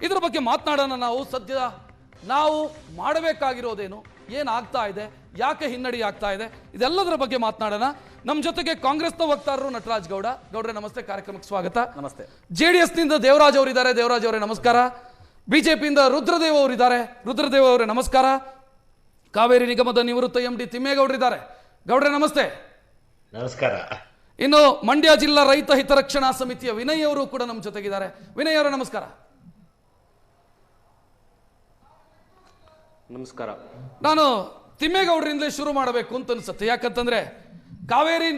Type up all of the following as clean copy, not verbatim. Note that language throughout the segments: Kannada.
ಇದರ ಬಗ್ಗೆ ಮಾತನಾಡೋಣ. ನಾವು ಮಾಡಬೇಕಾಗಿರೋದೇನು, ಏನಾಗ್ತಾ ಇದೆ, ಯಾಕೆ ಹಿನ್ನಡಿ ಆಗ್ತಾ ಇದೆ, ಇದೆಲ್ಲದರ ಬಗ್ಗೆ ಮಾತನಾಡೋಣ. ನಮ್ಮ ಜೊತೆಗೆ ಕಾಂಗ್ರೆಸ್ನ ವಕ್ತಾರರು ನಟರಾಜ್ ಗೌಡ್ರೆ ನಮಸ್ತೆ, ಕಾರ್ಯಕ್ರಮಕ್ಕೆ ಸ್ವಾಗತ. ನಮಸ್ತೆ. JDS ನಿಂದ ದೇವರಾಜ್ ಅವರಿದ್ದಾರೆ, ದೇವರಾಜ್ ಅವರೇ ನಮಸ್ಕಾರ. ಬಿಜೆಪಿಯಿಂದ ರುದ್ರದೇವ್ ಅವರಿದ್ದಾರೆ, ರುದ್ರದೇವ್ ಅವರೇ ನಮಸ್ಕಾರ. ಕಾವೇರಿ ನಿಗಮದ ನಿವೃತ್ತ MD ತಿಮ್ಮೇಗೌಡರಿದ್ದಾರೆ, ಗೌಡ್ರೆ ನಮಸ್ತೆ. ನಮಸ್ಕಾರ. ಇನ್ನು ಮಂಡ್ಯ ಜಿಲ್ಲಾ ರೈತ ಹಿತರಕ್ಷಣಾ ಸಮಿತಿಯ ವಿನಯ್ ಅವರು ಕೂಡ ನಮ್ಮ ಜೊತೆಗಿದ್ದಾರೆ. ವಿನಯ್ ಅವರೇ ನಮಸ್ಕಾರ. ನಮಸ್ಕಾರ. ನಾನು ತಿಮ್ಮೇಗೌಡರಿಂದಲೇ ಶುರು ಮಾಡಬೇಕು ಅಂತ ಅನ್ಸುತ್ತೆ. ಯಾಕಂತಂದ್ರೆ ಕಾವೇರಿ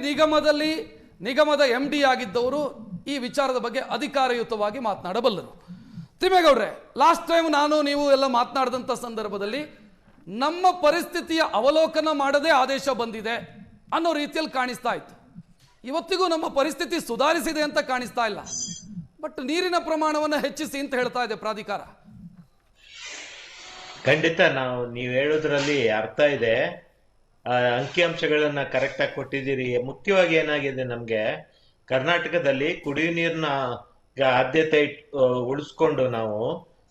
ನಿಗಮದ MD ಆಗಿದ್ದವರು ಈ ವಿಚಾರದ ಬಗ್ಗೆ ಅಧಿಕಾರಯುತವಾಗಿ ಮಾತನಾಡಬಲ್ಲರು. ತಿಮ್ಮೇಗೌಡ್ರೆ, ಲಾಸ್ಟ್ ಟೈಮ್ ನೀವು ಎಲ್ಲ ಮಾತನಾಡಿದಂಥ ಸಂದರ್ಭದಲ್ಲಿ ನಮ್ಮ ಪರಿಸ್ಥಿತಿಯ ಅವಲೋಕನ ಮಾಡದೆ ಆದೇಶ ಬಂದಿದೆ ಅನ್ನೋ ರೀತಿಯಲ್ಲಿ ಕಾಣಿಸ್ತಾ ಇತ್ತು. ಇವತ್ತಿಗೂ ನಮ್ಮ ಪರಿಸ್ಥಿತಿ ಸುಧಾರಿಸಿದೆ ಅಂತ ಕಾಣಿಸ್ತಾ ಇಲ್ಲ, ಬಟ್ ನೀರಿನ ಪ್ರಮಾಣವನ್ನು ಹೆಚ್ಚಿಸಿ ಅಂತ ಹೇಳ್ತಾ ಇದೆ ಪ್ರಾಧಿಕಾರ. ಖಂಡಿತ ನೀವು ಹೇಳೋದ್ರಲ್ಲಿ ಅರ್ಥ ಇದೆ. ಅಂಕಿಅಂಶಗಳನ್ನ ಕರೆಕ್ಟ್ ಆಗಿ ಕೊಟ್ಟಿದ್ದೀರಿ. ಮುಖ್ಯವಾಗಿ ಏನಾಗಿದೆ, ನಮ್ಗೆ ಕರ್ನಾಟಕದಲ್ಲಿ ಕುಡಿಯುವ ನೀರಿನ ಆದ್ಯತೆ ಉಳಿಸ್ಕೊಂಡು ನಾವು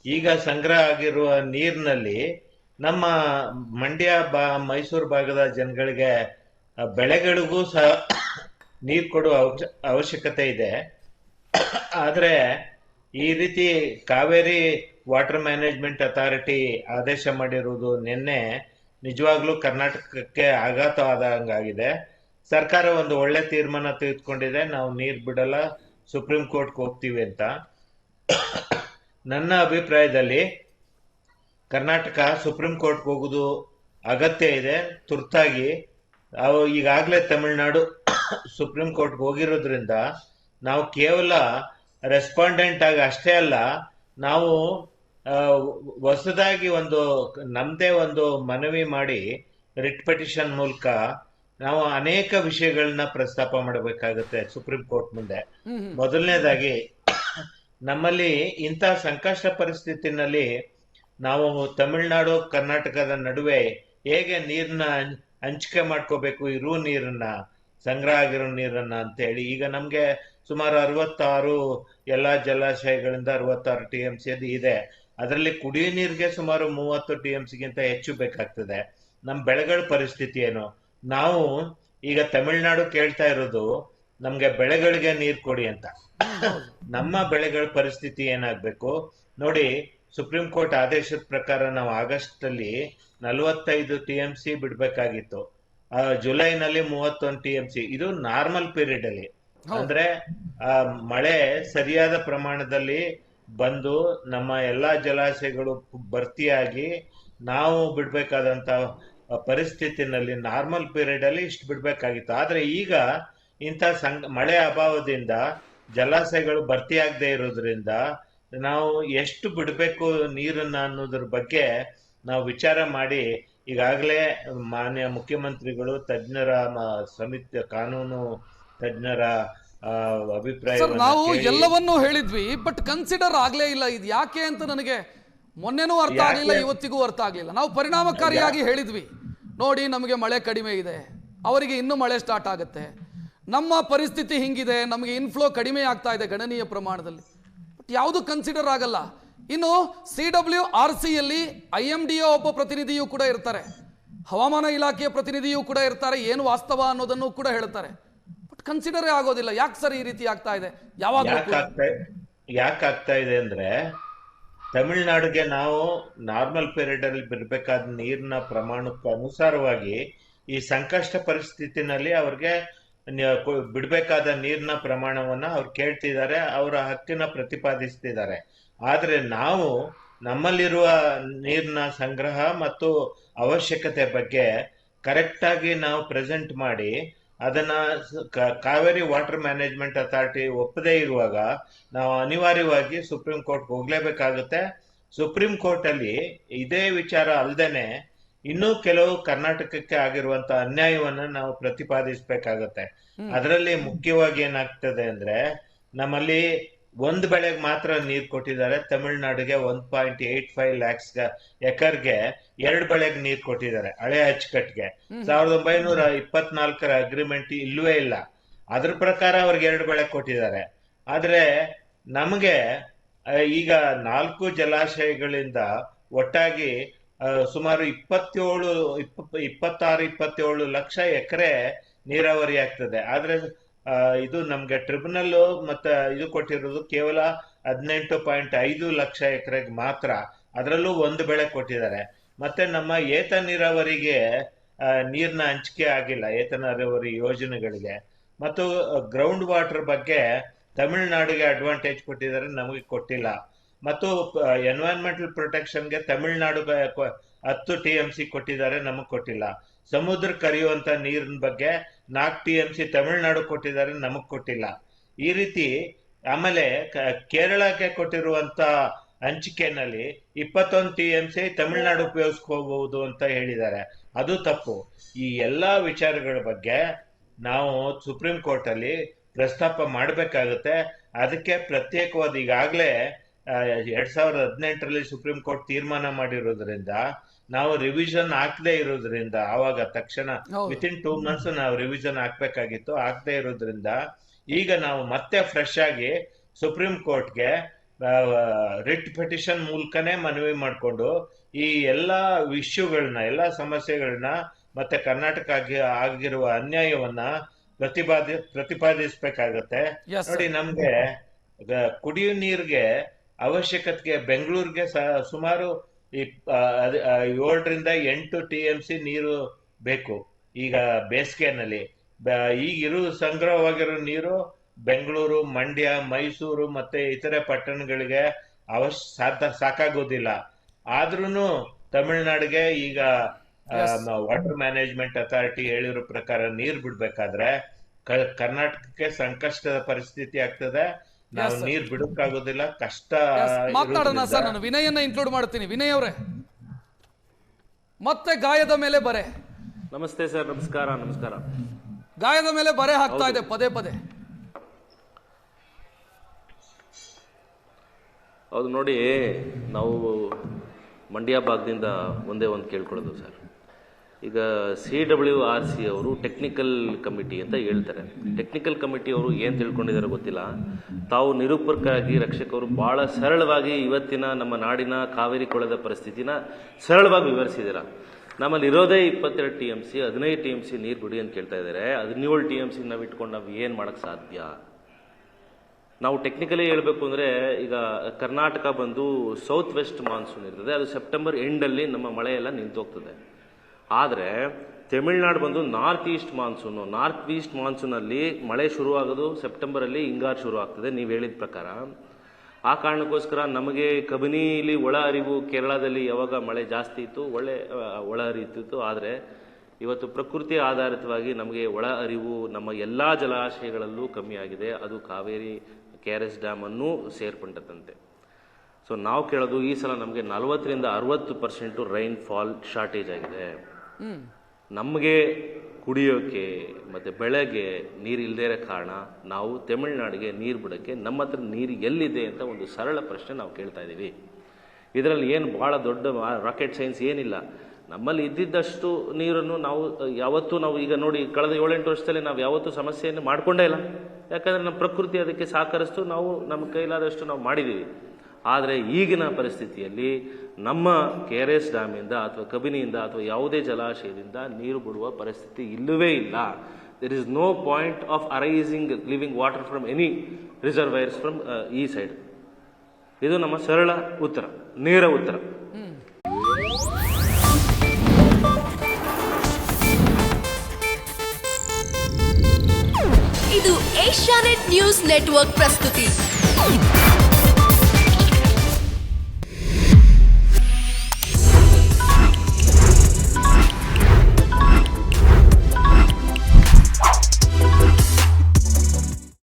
ಈಗ ಸಂಗ್ರಹ ಆಗಿರುವ ನೀರಿನಲ್ಲಿ ನಮ್ಮ ಮಂಡ್ಯ ಮೈಸೂರು ಭಾಗದ ಜನಗಳಿಗೆ ಬೆಳೆಗಳಿಗೂ ಸಹ ನೀರು ಕೊಡುವ ಅವಶ್ಯಕತೆ ಇದೆ. ಆದ್ರೆ ಈ ರೀತಿ ಕಾವೇರಿ ವಾಟರ್ ಮ್ಯಾನೇಜ್ಮೆಂಟ್ ಅಥಾರಿಟಿ ಆದೇಶ ಮಾಡಿರುವುದು ನಿನ್ನೆ ನಿಜವಾಗ್ಲೂ ಕರ್ನಾಟಕಕ್ಕೆ ಆಘಾತ ಆದಂಗಾಗಿದೆ. ಸರ್ಕಾರ ಒಂದು ಒಳ್ಳೆ ತೀರ್ಮಾನ ತೆಗೆದುಕೊಂಡಿದೆ, ನಾವು ನೀರು ಬಿಡಲ್ಲ, ಸುಪ್ರೀಂ ಕೋರ್ಟ್ಗೆ ಹೋಗ್ತೀವಿ ಅಂತ. ನನ್ನ ಅಭಿಪ್ರಾಯದಲ್ಲಿ ಕರ್ನಾಟಕ ಸುಪ್ರೀಂ ಕೋರ್ಟ್ಗೆ ಹೋಗುದು ಅಗತ್ಯ ಇದೆ, ತುರ್ತಾಗಿ. ಈಗಾಗಲೇ ತಮಿಳುನಾಡು ಸುಪ್ರೀಂ ಕೋರ್ಟ್ಗೆ ಹೋಗಿರೋದ್ರಿಂದ ನಾವು ಕೇವಲ ರೆಸ್ಪಾಂಡೆಂಟ್ ಆಗಿ ಅಷ್ಟೇ ಅಲ್ಲ, ನಾವು ಹೊಸದಾಗಿ ನಮ್ದೇ ಒಂದು ಮನವಿ ಮಾಡಿ ರಿಟ್ ಪಿಟಿಷನ್ ಮೂಲಕ ನಾವು ಅನೇಕ ವಿಷಯಗಳನ್ನ ಪ್ರಸ್ತಾಪ ಮಾಡಬೇಕಾಗುತ್ತೆ ಸುಪ್ರೀಂ ಕೋರ್ಟ್ ಮುಂದೆ. ಮೊದಲನೇದಾಗಿ, ನಮ್ಮಲ್ಲಿ ಇಂಥ ಸಂಕಷ್ಟ ಪರಿಸ್ಥಿತಿನಲ್ಲಿ ನಾವು ತಮಿಳುನಾಡು ಕರ್ನಾಟಕದ ನಡುವೆ ಹೇಗೆ ನೀರನ್ನ ಹಂಚಿಕೆ ಮಾಡ್ಕೋಬೇಕು, ಇರೋ ನೀರನ್ನ, ಸಂಗ್ರಹ ಆಗಿರೋ ನೀರನ್ನ ಅಂತೇಳಿ. ಈಗ ನಮ್ಗೆ ಸುಮಾರು 66 ಎಲ್ಲಾ ಜಲಾಶಯಗಳಿಂದ 66 TMC ಇದೆ. ಅದರಲ್ಲಿ ಕುಡಿಯುವ ನೀರಿಗೆ ಸುಮಾರು 30 TMCಗಿಂತ ಹೆಚ್ಚು ಬೇಕಾಗ್ತದೆ. ನಮ್ಮ ಬೆಳೆಗಳ ಪರಿಸ್ಥಿತಿ ಏನು? ನಾವು ಈಗ ತಮಿಳುನಾಡು ಕೇಳ್ತಾ ಇರೋದು ನಮ್ಗೆ ಬೆಳೆಗಳಿಗೆ ನೀರು ಕೊಡಿ ಅಂತ. ನಮ್ಮ ಬೆಳೆಗಳ ಪರಿಸ್ಥಿತಿ ಏನಾಗ್ಬೇಕು ನೋಡಿ. ಸುಪ್ರೀಂ ಕೋರ್ಟ್ ಆದೇಶದ ಪ್ರಕಾರ ನಾವು ಆಗಸ್ಟ್ ಅಲ್ಲಿ 45 TMC ಬಿಡ್ಬೇಕಾಗಿತ್ತು, ಜುಲೈನಲ್ಲಿ 31 TMC. ಇದು ನಾರ್ಮಲ್ ಪೀರಿಯಡ್ ಅಲ್ಲಿ, ಅಂದ್ರೆ ಮಳೆ ಸರಿಯಾದ ಪ್ರಮಾಣದಲ್ಲಿ ಬಂದು ನಮ್ಮ ಎಲ್ಲಾ ಜಲಾಶಯಗಳು ಭರ್ತಿಯಾಗಿ ನಾವು ಬಿಡ್ಬೇಕಾದಂತ ಪರಿಸ್ಥಿತಿನಲ್ಲಿ ನಾರ್ಮಲ್ ಪೀರಿಯಡ್ ಅಲ್ಲಿ ಇಷ್ಟು ಬಿಡ್ಬೇಕಾಗಿತ್ತು. ಆದ್ರೆ ಈಗ ಇಂಥ ಮಳೆ ಅಭಾವದಿಂದ ಜಲಾಶಯಗಳು ಭರ್ತಿಯಾಗದೆ ಇರೋದ್ರಿಂದ ನಾವು ಎಷ್ಟು ಬಿಡ್ಬೇಕು ನೀರನ್ನ ಅನ್ನೋದ್ರ ಬಗ್ಗೆ ನಾವು ವಿಚಾರ ಮಾಡಿ ಈಗಾಗಲೇ ಮಾನ್ಯ ಮುಖ್ಯಮಂತ್ರಿಗಳು ತಜ್ಞರ ಸಮಿತಿ, ಕಾನೂನು ತಜ್ಞರ ಅಭಿಪ್ರಾಯ ನಾವು ಎಲ್ಲವನ್ನೂ ಹೇಳಿದ್ವಿ, ಬಟ್ ಕನ್ಸಿಡರ್ ಆಗ್ಲೇ ಇಲ್ಲ. ಇದು ಯಾಕೆ ಅಂತ ನನಗೆ ಮೊನ್ನೆನೂ ಅರ್ಥ ಆಗ್ಲಿಲ್ಲ, ಇವತ್ತಿಗೂ ಅರ್ಥ ಆಗ್ಲಿಲ್ಲ. ನಾವು ಪರಿಣಾಮಕಾರಿಯಾಗಿ ಹೇಳಿದ್ವಿ, ನೋಡಿ ನಮಗೆ ಮಳೆ ಕಡಿಮೆ ಇದೆ, ಅವರಿಗೆ ಇನ್ನೂ ಮಳೆ ಸ್ಟಾರ್ಟ್ ಆಗುತ್ತೆ, ನಮ್ಮ ಪರಿಸ್ಥಿತಿ ಹಿಂಗಿದೆ, ನಮಗೆ ಇನ್ಫ್ಲೋ ಕಡಿಮೆ ಆಗ್ತಾ ಇದೆ ಗಣನೀಯ ಪ್ರಮಾಣದಲ್ಲಿ, ಬಟ್ ಯಾವುದು ಕನ್ಸಿಡರ್ ಆಗಲ್ಲ. ಇನ್ನು CWRCಯಲ್ಲಿ IMDA ಒಬ್ಬ ಪ್ರತಿನಿಧಿಯೂ ಕೂಡ ಇರ್ತಾರೆ, ಹವಾಮಾನ ಇಲಾಖೆಯ ಪ್ರತಿನಿಧಿಯೂ ಕೂಡ ಇರ್ತಾರೆ, ಏನು ವಾಸ್ತವ ಅನ್ನೋದನ್ನು ಕೂಡ ಹೇಳ್ತಾರೆ, ಬಟ್ ಕನ್ಸಿಡರೇ ಆಗೋದಿಲ್ಲ. ಯಾಕೆ ಸರ್ ಈ ರೀತಿ ಆಗ್ತಾ ಇದೆ? ಯಾಕೆ ಆಗ್ತಾ ಇದೆ ಅಂದ್ರೆ, ತಮಿಳುನಾಡಿಗೆ ನಾವು ನಾರ್ಮಲ್ ಪೀರಿಯಡ್ ಅಲ್ಲಿ ಬಿಡ್ಬೇಕಾದ ನೀರಿನ ಪ್ರಮಾಣಕ್ಕೆ ಅನುಸಾರವಾಗಿ ಈ ಸಂಕಷ್ಟ ಪರಿಸ್ಥಿತಿನಲ್ಲಿ ಅವ್ರಿಗೆ ಬಿಡ್ಬೇಕಾದ ನೀರಿನ ಪ್ರಮಾಣವನ್ನ ಅವ್ರು ಕೇಳ್ತಿದ್ದಾರೆ, ಅವರ ಹಕ್ಕಿನ ಪ್ರತಿಪಾದಿಸ್ತಿದ್ದಾರೆ. ಆದ್ರೆ ನಾವು ನಮ್ಮಲ್ಲಿರುವ ನೀರಿನ ಸಂಗ್ರಹ ಮತ್ತು ಅವಶ್ಯಕತೆ ಬಗ್ಗೆ ಕರೆಕ್ಟ್ ಆಗಿ ನಾವು ಪ್ರೆಸೆಂಟ್ ಮಾಡಿ ಅದನ್ನ ಕಾವೇರಿ ವಾಟರ್ ಮ್ಯಾನೇಜ್ಮೆಂಟ್ ಅಥಾರಿಟಿ ಒಪ್ಪದೇ ಇರುವಾಗ ನಾವು ಅನಿವಾರ್ಯವಾಗಿ ಸುಪ್ರೀಂ ಕೋರ್ಟ್ ಹೋಗ್ಲೇಬೇಕಾಗುತ್ತೆ. ಸುಪ್ರೀಂ ಕೋರ್ಟ್ ಅಲ್ಲಿ ಇದೇ ವಿಚಾರ ಅಲ್ದೇನೆ ಇನ್ನೂ ಕೆಲವು ಕರ್ನಾಟಕಕ್ಕೆ ಆಗಿರುವಂತ ಅನ್ಯಾಯವನ್ನ ನಾವು ಪ್ರತಿಪಾದಿಸ್ಬೇಕಾಗತ್ತೆ. ಅದರಲ್ಲಿ ಮುಖ್ಯವಾಗಿ ಏನಾಗ್ತದೆ ಅಂದ್ರೆ, ನಮ್ಮಲ್ಲಿ ಒಂದು ಬೆಳೆಗೆ ಮಾತ್ರ ನೀರು ಕೊಟ್ಟಿದ್ದಾರೆ, ತಮಿಳುನಾಡಿಗೆ 1.85 lakhs ಎಕರ್ಗೆ 2 ಬೆಳೆಗೆ ನೀರು ಕೊಟ್ಟಿದ್ದಾರೆ. ಹಳೆ ಅಚ್ಚುಕಟ್ಟಿಗೆ 1924 ಅಗ್ರಿಮೆಂಟ್ ಇಲ್ಲವೇ ಇಲ್ಲ, ಅದ್ರ ಪ್ರಕಾರ ಅವ್ರಿಗೆ 2 ಬೆಳೆ ಕೊಟ್ಟಿದ್ದಾರೆ. ಆದ್ರೆ ನಮಗೆ ಈಗ 4 ಜಲಾಶಯಗಳಿಂದ ಒಟ್ಟಾಗಿ ಸುಮಾರು 27 ಲಕ್ಷ ಎಕರೆ ನೀರಾವರಿ ಆಗ್ತದೆ. ಆದ್ರೆ ಇದು ನಮ್ಗೆ ಟ್ರಿಬ್ಯುನಲ್ ಮತ್ತೆ ಇದು ಕೊಟ್ಟಿರೋದು ಕೇವಲ 18.5 ಲಕ್ಷ ಎಕರೆಗೆ ಮಾತ್ರ. ಅದರಲ್ಲೂ ಒಂದು ಬೆಳೆ ಕೊಟ್ಟಿದ್ದಾರೆ. ಮತ್ತೆ ನಮ್ಮ ಏತ ನೀರಾವರಿಗೆ ನೀರಿನ ಹಂಚಿಕೆ ಆಗಿಲ್ಲ, ಏತ ನೀರಾವರಿ ಯೋಜನೆಗಳಿಗೆ. ಮತ್ತು ಗ್ರೌಂಡ್ ವಾಟರ್ ಬಗ್ಗೆ ತಮಿಳುನಾಡಿಗೆ ಅಡ್ವಾಂಟೇಜ್ ಕೊಟ್ಟಿದ್ದಾರೆ, ನಮಗೆ ಕೊಟ್ಟಿಲ್ಲ. ಮತ್ತು ಎನ್ವೈರನ್ಮೆಂಟಲ್ ಪ್ರೊಟೆಕ್ಷನ್ಗೆ ತಮಿಳುನಾಡು 10 TMC ಕೊಟ್ಟಿದ್ದಾರೆ, ನಮಗೆ ಕೊಟ್ಟಿಲ್ಲ. ಸಮುದ್ರಕ್ಕೆ ಹರಿಯುವಂತ ನೀರಿನ ಬಗ್ಗೆ 4 TMC ತಮಿಳುನಾಡು ಕೊಟ್ಟಿದ್ದಾರೆ, ನಮಗ್ ಕೊಟ್ಟಿಲ್ಲ. ಈ ರೀತಿ ಆಮೇಲೆ ಕೇರಳಕ್ಕೆ ಕೊಟ್ಟಿರುವಂತ ಹಂಚಿಕೆನಲ್ಲಿ 21 TMC ತಮಿಳುನಾಡು ಉಪಯೋಗಿಸ್ಕೋಬಹುದು ಅಂತ ಹೇಳಿದ್ದಾರೆ. ಅದು ತಪ್ಪು. ಈ ಎಲ್ಲಾ ವಿಚಾರಗಳ ಬಗ್ಗೆ ನಾವು ಸುಪ್ರೀಂ ಕೋರ್ಟ್ ಅಲ್ಲಿ ಪ್ರಸ್ತಾಪ ಮಾಡಬೇಕಾಗುತ್ತೆ. ಅದಕ್ಕೆ ಪ್ರತ್ಯೇಕವಾದ ಈಗಾಗಲೇ 2018ರಲ್ಲಿ ಸುಪ್ರೀಂ ಕೋರ್ಟ್ ತೀರ್ಮಾನ ಮಾಡಿರೋದ್ರಿಂದ, ನಾವು ರಿವಿಷನ್ ಹಾಕದೇ ಇರೋದ್ರಿಂದ, ಆವಾಗ ತಕ್ಷಣ ವಿತಿನ್ 2 months ನಾವು ರಿವಿಷನ್ ಹಾಕ್ಬೇಕಾಗಿತ್ತು, ಹಾಕದೇ ಇರೋದ್ರಿಂದ ಈಗ ನಾವು ಮತ್ತೆ ಫ್ರೆಶ್ ಆಗಿ ಸುಪ್ರೀಂ ಕೋರ್ಟ್ಗೆ ರಿಟ್ ಪಿಟಿಷನ್ ಮೂಲಕನೇ ಮನವಿ ಮಾಡಿಕೊಂಡು ಈ ಎಲ್ಲಾ ಇಶ್ಯೂಗಳನ್ನ, ಎಲ್ಲಾ ಸಮಸ್ಯೆಗಳನ್ನ, ಮತ್ತೆ ಕರ್ನಾಟಕ ಆಗಿರುವ ಅನ್ಯಾಯವನ್ನ ಪ್ರತಿಪಾದಿಸಬೇಕಾಗತ್ತೆ. ನೋಡಿ, ನಮ್ಗೆ ಕುಡಿಯುವ ನೀರಿಗೆ ಅವಶ್ಯಕತೆಗೆ ಬೆಂಗಳೂರಿಗೆ ಸುಮಾರು 7 ರಿಂದ 8 TMC ನೀರು ಬೇಕು ಈಗ ಬೇಸಿಗೆನಲ್ಲಿ. ಈಗ ಸಂಗ್ರಹವಾಗಿರೋ ನೀರು ಬೆಂಗಳೂರು, ಮಂಡ್ಯ, ಮೈಸೂರು ಮತ್ತೆ ಇತರೆ ಪಟ್ಟಣಗಳಿಗೆ ಸಾಕಾಗೋದಿಲ್ಲ. ಆದ್ರೂನು ತಮಿಳುನಾಡಿಗೆ ಈಗ ವಾಟರ್ ಮ್ಯಾನೇಜ್ಮೆಂಟ್ ಅಥಾರಿಟಿ ಹೇಳಿರೋ ಪ್ರಕಾರ ನೀರು ಬಿಡ್ಬೇಕಾದ್ರೆ ಕರ್ನಾಟಕಕ್ಕೆ ಸಂಕಷ್ಟದ ಪರಿಸ್ಥಿತಿ ಆಗ್ತದೆ. ನಾವು ನೀರು ಬಿಡಕ್ಕಾಗೋದಿಲ್ಲ, ಕಷ್ಟ. ಮಾತಾಡೋಣ ಸರ್, ನಾನು ವಿನಯನ್ನ ಇನ್ಕ್ಲೂಡ್ ಮಾಡ್ತೀನಿ. ವಿನಯ್ ಅವರೇ, ಮತ್ತೆ ಗಾಯದ ಮೇಲೆ ಬರೆ. ನಮಸ್ತೆ ಸರ್. ನಮಸ್ಕಾರ. ಗಾಯದ ಮೇಲೆ ಬರೆ ಹಾಕ್ತಾ ಇದೆ ಪದೇ ಪದೇ. ಹೌದು ನೋಡಿ, ನಾವು ಮಂಡ್ಯ ಭಾಗದಿಂದ ಒಂದೇ ಒಂದು ಕೇಳ್ಕೊಳ್ಳೋದು ಸರ್. ಈಗ CWRC ಅವರು ಟೆಕ್ನಿಕಲ್ ಕಮಿಟಿ ಅಂತ ಹೇಳ್ತಾರೆ. ಟೆಕ್ನಿಕಲ್ ಕಮಿಟಿ ಅವರು ಏನು ತಿಳ್ಕೊಂಡಿದ್ದಾರೆ ಗೊತ್ತಿಲ್ಲ. ತಾವು ನಿರೂಪಕರಾಗಿ ರಕ್ಷಕರು ಭಾಳ ಸರಳವಾಗಿ ಇವತ್ತಿನ ನಮ್ಮ ನಾಡಿನ ಕಾವೇರಿ ಕೊಳದ ಪರಿಸ್ಥಿತಿನ ಸರಳವಾಗಿ ವಿವರಿಸಿದ್ದೀರ. ನಮ್ಮಲ್ಲಿ ಇರೋದೇ 22 TMC, 15 TMC ನೀರು ಬಿಡಿ ಅಂತ ಕೇಳ್ತಾ ಇದ್ದಾರೆ. 17 TMC ನಾವು ಇಟ್ಕೊಂಡು ನಾವು ಏನು ಮಾಡೋಕ್ಕೆ ಸಾಧ್ಯ? ನಾವು ಟೆಕ್ನಿಕಲಿ ಹೇಳಬೇಕು ಅಂದರೆ, ಈಗ ಕರ್ನಾಟಕ ಬಂದು ಸೌತ್ ವೆಸ್ಟ್ ಮಾನ್ಸೂನ್ ಇರ್ತದೆ, ಅದು ಸೆಪ್ಟೆಂಬರ್ ಎಂಡಲ್ಲಿ ನಮ್ಮ ಮಳೆ ಎಲ್ಲ ನಿಂತೋಗ್ತದೆ. ಆದರೆ ತಮಿಳ್ನಾಡು ಬಂದು ನಾರ್ತ್ ಈಸ್ಟ್ ಮಾನ್ಸೂನಲ್ಲಿ ಮಳೆ ಶುರುವಾಗೋದು ಸೆಪ್ಟೆಂಬರಲ್ಲಿ, ಹಿಂಗಾರು ಶುರು ಆಗ್ತದೆ ನೀವು ಹೇಳಿದ ಪ್ರಕಾರ. ಆ ಕಾರಣಕ್ಕೋಸ್ಕರ ನಮಗೆ ಕಬಿನಿಲಿ ಒಳ ಹರಿವು, ಕೇರಳದಲ್ಲಿ ಯಾವಾಗ ಮಳೆ ಜಾಸ್ತಿ ಇತ್ತು ಒಳ ಹರಿಯುತ್ತಿತ್ತು. ಆದರೆ ಇವತ್ತು ಪ್ರಕೃತಿ ಆಧಾರಿತವಾಗಿ ನಮಗೆ ಒಳ ಹರಿವು ನಮ್ಮ ಎಲ್ಲ ಜಲಾಶಯಗಳಲ್ಲೂ ಕಮ್ಮಿ ಆಗಿದೆ. ಅದು ಕಾವೇರಿ KRS ಡ್ಯಾಮ್ ಅನ್ನು ಸೇರ್ಪಟ್ಟಂತೆ. ಸೊ ನಾವು ಕೇಳೋದು, ಈ ಸಲ ನಮಗೆ 40 ರಿಂದ 60% ರೈನ್ ಫಾಲ್ ಶಾರ್ಟೇಜ್ ಆಗಿದೆ. ನಮಗೆ ಕುಡಿಯೋಕೆ ಮತ್ತು ಬೆಳೆಗೆ ನೀರು ಇಲ್ಲದೇ ಇರೋ ಕಾರಣ ನಾವು ತಮಿಳುನಾಡಿಗೆ ನೀರು ಬಿಡೋಕ್ಕೆ ನಮ್ಮ ಹತ್ರ ನೀರು ಎಲ್ಲಿದೆ ಅಂತ ಒಂದು ಸರಳ ಪ್ರಶ್ನೆ ನಾವು ಕೇಳ್ತಾ ಇದ್ದೀವಿ. ಇದರಲ್ಲಿ ಏನು ಭಾಳ ದೊಡ್ಡ ರಾಕೆಟ್ ಸೈನ್ಸ್ ಏನಿಲ್ಲ. ನಮ್ಮಲ್ಲಿ ಇದ್ದಿದ್ದಷ್ಟು ನೀರನ್ನು ನಾವು ಈಗ ನೋಡಿ, ಕಳೆದ 7-8 ವರ್ಷದಲ್ಲಿ ನಾವು ಯಾವತ್ತೂ ಸಮಸ್ಯೆಯನ್ನು ಮಾಡಿಕೊಂಡೇ ಇಲ್ಲ. ಯಾಕಂದರೆ ನಮ್ಮ ಪ್ರಕೃತಿ ಅದಕ್ಕೆ ಸಹಕರಿಸ್ತು, ನಾವು ನಮ್ಮ ಕೈಲಾದಷ್ಟು ನಾವು ಮಾಡಿದ್ದೀವಿ. ಆದರೆ ಈಗಿನ ಪರಿಸ್ಥಿತಿಯಲ್ಲಿ ನಮ್ಮ KRS ಡ್ಯಾಮಿಂದ ಅಥವಾ ಕಬಿನಿಯಿಂದ ಅಥವಾ ಯಾವುದೇ ಜಲಾಶಯದಿಂದ ನೀರು ಬಿಡುವ ಪರಿಸ್ಥಿತಿ ಇಲ್ಲವೇ ಇಲ್ಲ. There is no point of arising living water from any reservoirs from ಈ ಸೈಡ್. ಇದು ನಮ್ಮ ಸರಳ ಉತ್ತರ, ನೇರ ಉತ್ತರ. ಇದು ಏಷ್ಯಾನೆಟ್ ನ್ಯೂಸ್ ನೆಟ್ವರ್ಕ್ ಪ್ರಸ್ತುತಿ.